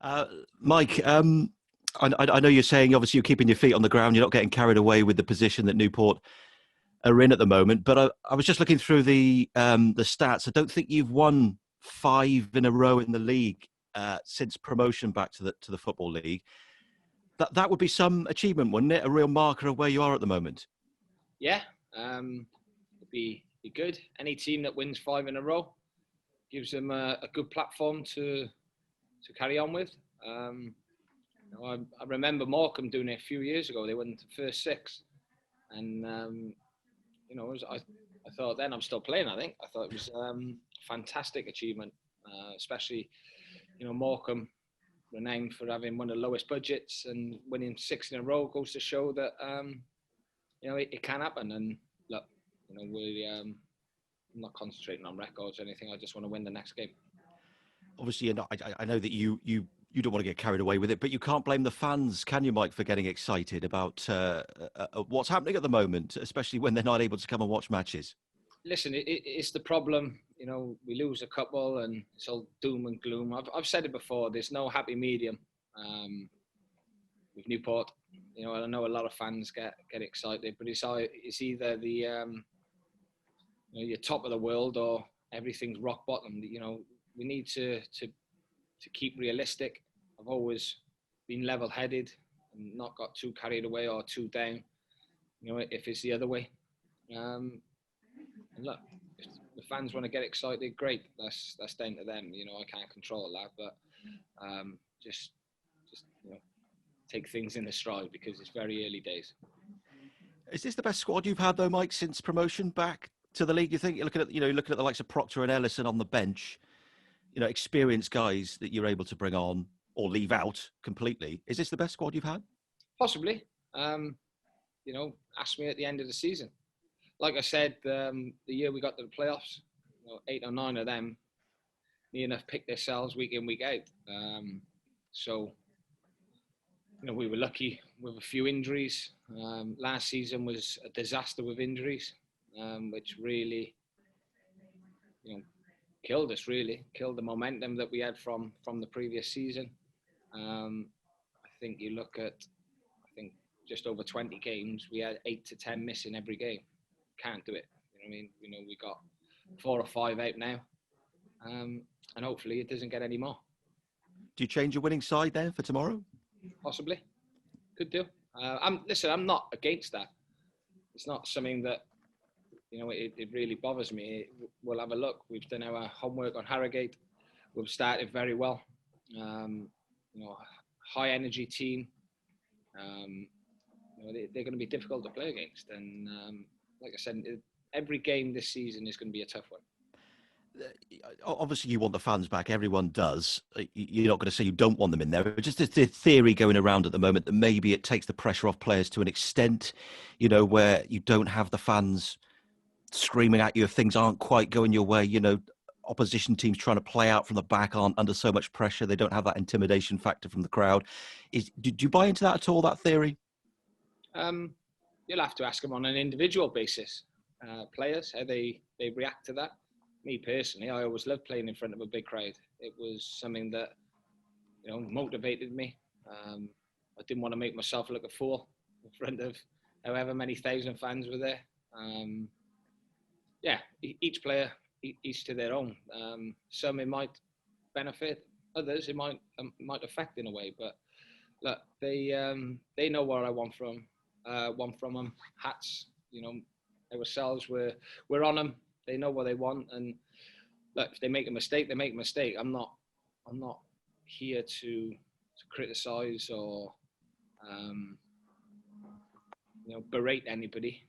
Uh, Mike, I know you're saying obviously you're keeping your feet on the ground. You're not getting carried away with the position that Newport are in at the moment. But I was just looking through the stats. I don't think you've won five in a row in the league since promotion back to the Football League. That would be some achievement, wouldn't it? A real marker of where you are at the moment. Yeah, it'd be good. Any team that wins five in a row gives them a good platform to carry on with. I remember Morecambe doing it a few years ago. They won the first six, and I thought then I'm still playing. I think I thought it was a fantastic achievement, especially Morecambe renowned for having one of the lowest budgets and winning six in a row goes to show that it can happen. And look, I'm not concentrating on records or anything. I just want to win the next game. Obviously, I know that you don't want to get carried away with it, but you can't blame the fans, can you, Mike, for getting excited about what's happening at the moment, especially when they're not able to come and watch matches? Listen, it's the problem. We lose a couple and it's all doom and gloom. I've said it before. There's no happy medium with Newport. I know a lot of fans get excited, but it's either you're top of the world or everything's rock bottom. We need to keep realistic. I've always been level-headed and not got too carried away or too down. If it's the other way. And look, if the fans want to get excited, great. That's down to them. I can't control that, but just take things in the stride because it's very early days. Is this the best squad you've had though, Mike, since promotion back to the league? You think you're looking at the likes of Proctor and Ellison on the bench, experienced guys that you're able to bring on or leave out completely. Is this the best squad you've had? Possibly. Ask me at the end of the season. Like I said, the year we got to the playoffs, 8 or 9 of them near enough picked themselves week in, week out. So we were lucky with a few injuries. Last season was a disaster with injuries, which really, killed us, killed the momentum that we had from the previous season. I think you look at, just over 20 games, we had 8 to 10 missing every game. Can't do it. We got 4 or 5 out now, and hopefully it doesn't get any more. Do you change your winning side then for tomorrow? Possibly, could do. I'm not against that. It's not something that it really bothers me. We'll have a look. We've done our homework on Harrogate. We've started very well. High energy team. They're going to be difficult to play against, and like I said, every game this season is going to be a tough one. Obviously, you want the fans back. Everyone does. You're not going to say you don't want them in there. Just the theory going around at the moment that maybe it takes the pressure off players to an extent, where you don't have the fans screaming at you if things aren't quite going your way. Opposition teams trying to play out from the back aren't under so much pressure. They don't have that intimidation factor from the crowd. Do you buy into that at all, that theory? You'll have to ask them on an individual basis. Players, how they react to that. Me personally, I always loved playing in front of a big crowd. It was something that, motivated me. I didn't want to make myself look a fool in front of however many thousand fans were there. Each player, each to their own. Some it might benefit, others it might affect in a way. But look, they know what I want from them. Hats, ourselves, we're on them. They know what they want, and look, if they make a mistake, they make a mistake. I'm not here to criticise or berate anybody.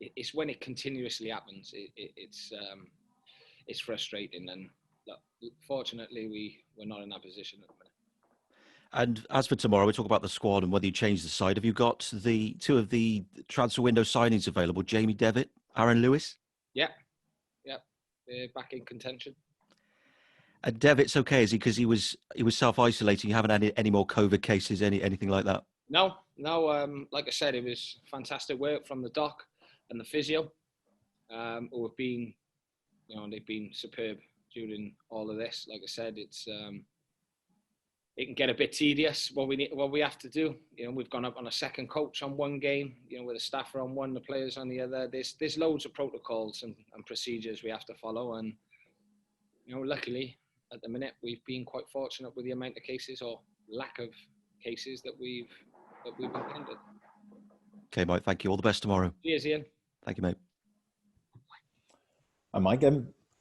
It's when it continuously happens. It's frustrating, and look, fortunately, we're not in that position at the minute. And as for tomorrow, we talk about the squad and whether you change the side. Have you got the two of the transfer window signings available? Jamie Devitt, Aaron Lewis? Yeah. They're back in contention. And Devitt's okay, is he? Because he was self-isolating. You haven't had any more COVID cases, anything like that? No. Like I said, it was fantastic work from the doc and the physio, who have been, they've been superb during all of this. Like I said, it's it can get a bit tedious. What we have to do, we've gone up on a second coach on one game, with the staff on one, the players on the other. There's loads of protocols and procedures we have to follow, and luckily at the minute we've been quite fortunate with the amount of cases or lack of cases that we've encountered. Okay, Mike. Thank you. All the best tomorrow. Cheers, Ian. Thank you, mate. And Mike,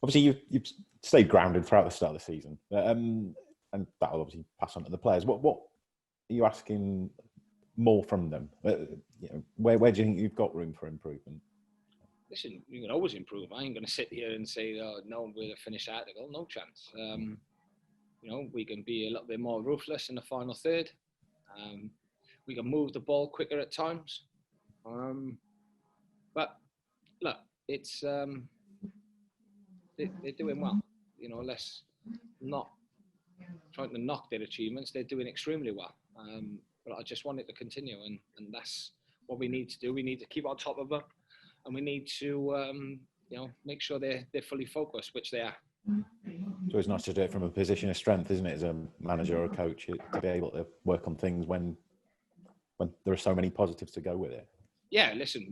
obviously you've stayed grounded throughout the start of the season, and that'll obviously pass on to the players. What are you asking more from them? Where do you think you've got room for improvement? Listen, you can always improve. I ain't going to sit here and say, no, we're a finished article. No chance. We can be a little bit more ruthless in the final third. We can move the ball quicker at times. But look, it's they're doing well. Let's not trying to knock their achievements. They're doing extremely well. But I just want it to continue, and that's what we need to do. We need to keep on top of them, and we need to make sure they're fully focused, which they are. So it's not to do it from a position of strength, isn't it, as a manager or a coach, to be able to work on things when there are so many positives to go with it. Yeah, listen,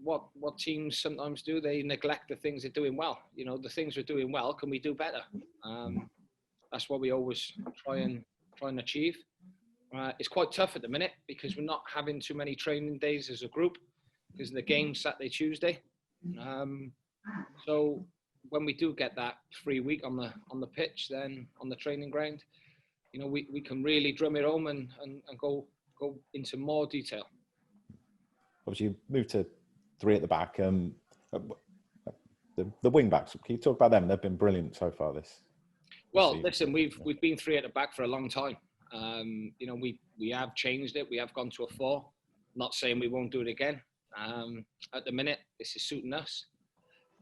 what teams sometimes do, they neglect the things they're doing well. The things we're doing well, can we do better? That's what we always try and achieve. It's quite tough at the minute because we're not having too many training days as a group because of the game Saturday, Tuesday. So when we do get that free week on the pitch, then on the training ground, we can really drum it home and go into more detail. Obviously, you moved to 3 at the back. The wing backs, can you talk about them? They've been brilliant so far this season. Listen, we've been 3 at the back for a long time. We have changed it. We have gone to a 4. Not saying we won't do it again. At the minute, this is suiting us.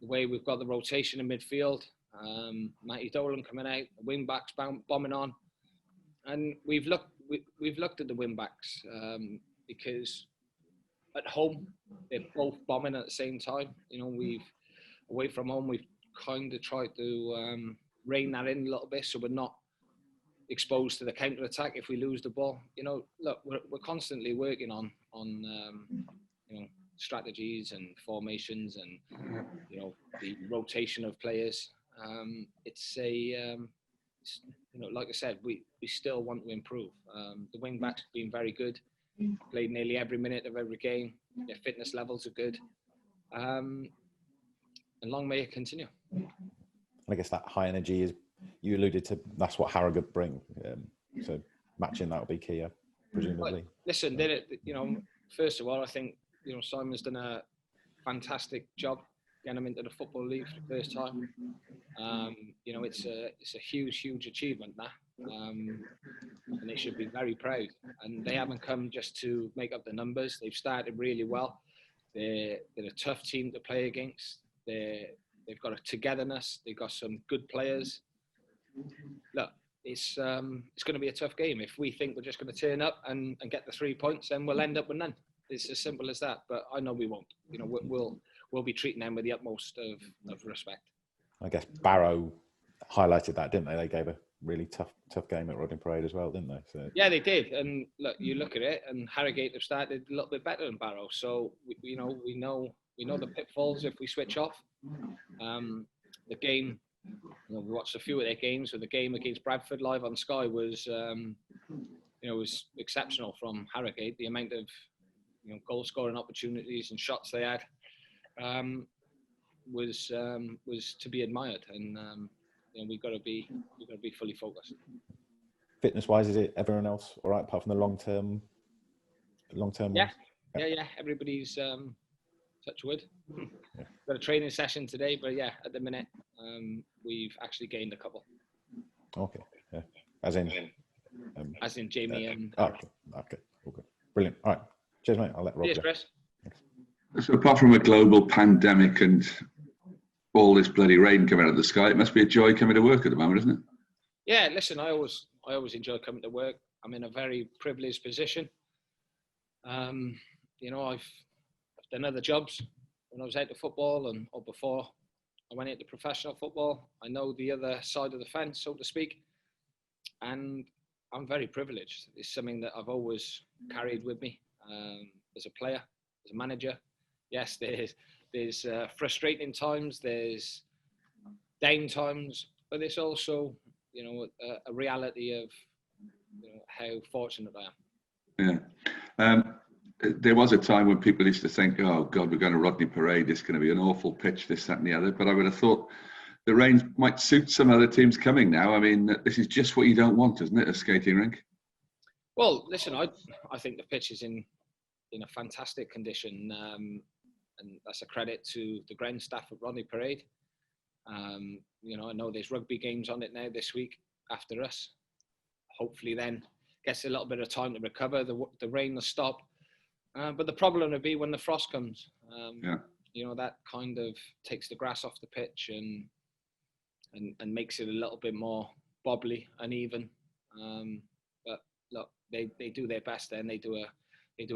The way we've got the rotation in midfield, Matty Dolan coming out, the wing backs bombing on, and we've looked at the wing backs because at home they're both bombing at the same time. We've away from home we've kind of tried to rein that in a little bit so we're not exposed to the counter attack if we lose the ball. Look, we're constantly working on strategies and formations and the rotation of players. It's like I said, we still want to improve. The wing backs have been very good, played nearly every minute of every game. Their fitness levels are good, and long may it continue. I guess that high energy is, you alluded to, that's what Harrogate bring. So matching that will be key, presumably. But listen, first of all, I think Simon's done a fantastic job getting them into the Football League for the first time. It's a huge achievement, that, and they should be very proud. And they haven't come just to make up the numbers. They've started really well. They're a tough team to play against. They've got a togetherness. They've got some good players. Look, it's going to be a tough game. If we think we're just going to turn up and get the 3 points, then we'll end up with none. It's as simple as that. But I know we won't. We'll be treating them with the utmost of respect. I guess Barrow highlighted that, didn't they? They gave a really tough game at Rodney Parade as well, didn't they? So yeah, they did. And look, you look at it, and Harrogate have started a little bit better than Barrow. So we know the pitfalls if we switch off. The game, we watched a few of their games. So the game against Bradford live on Sky was exceptional from Harrogate. The amount of goal scoring opportunities and shots they had was to be admired, and we've got to be fully focused. Fitness wise, is it everyone else all right apart from the long term? Yeah. Everybody's touch wood. Yeah. Got a training session today, but yeah, at the minute we've actually gained a couple. Okay. Yeah. As in Jamie and. Okay. Brilliant. All right. Cheers, mate. I'll let Rob. Cheers, Chris. So apart from a global pandemic and all this bloody rain coming out of the sky, it must be a joy coming to work at the moment, isn't it? Yeah, listen, I always enjoy coming to work. I'm in a very privileged position. I've done other jobs when I was out of football or before I went into professional football. I know the other side of the fence, so to speak. and I'm very privileged. It's something that I've always carried with me as a player, as a manager. Yes, there's frustrating times, there's down times, but it's also, a reality of how fortunate I am. Yeah. There was a time when people used to think, oh God, we're going to Rodney Parade, it's going to be an awful pitch, this, that and the other. But I would have thought the rain might suit some other teams coming now. I mean, this is just what you don't want, isn't it, a skating rink? Well, listen, I think the pitch is in a fantastic condition, and that's a credit to the ground staff at Rodney Parade. I know there's rugby games on it now this week after us. Hopefully then gets a little bit of time to recover. The rain will stop. But the problem would be when the frost comes. That kind of takes the grass off the pitch and makes it a little bit more bobbly, uneven. But look, they do their best there, and they do a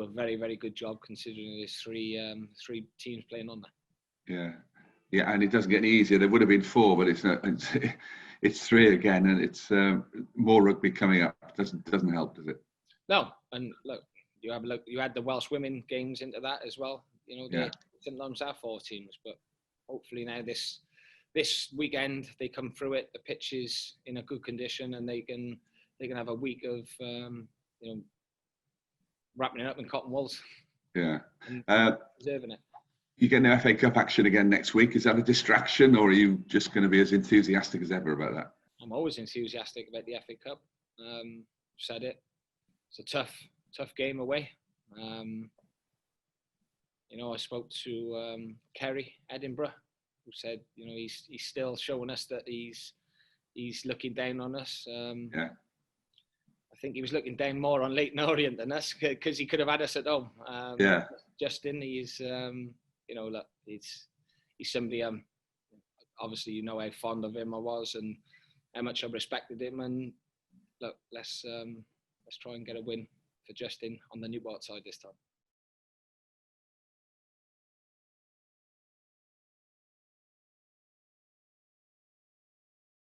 very, very good job considering there's three teams playing on there. Yeah, and it doesn't get any easier. There would have been 4, but it's 3 again, and it's more rugby coming up. Doesn't help, does it? No, and look. You add the Welsh women games into that as well. They sometimes have 4 teams, but hopefully now this weekend they come through it. The pitch is in a good condition, and they can have a week of wrapping it up in cotton wools. Yeah, and deserving it. You get no FA Cup action again next week. Is that a distraction, or are you just going to be as enthusiastic as ever about that? I'm always enthusiastic about the FA Cup. Said it. It's a tough game away. I spoke to Kerry Edinburgh, who said, he's still showing us that he's looking down on us. I think he was looking down more on Leyton Orient than us, because he could have had us at home. Justin, he's look, he's somebody. Obviously, how fond of him I was and how much I respected him. And look, let's try and get a win for Justin on the Newport side this time.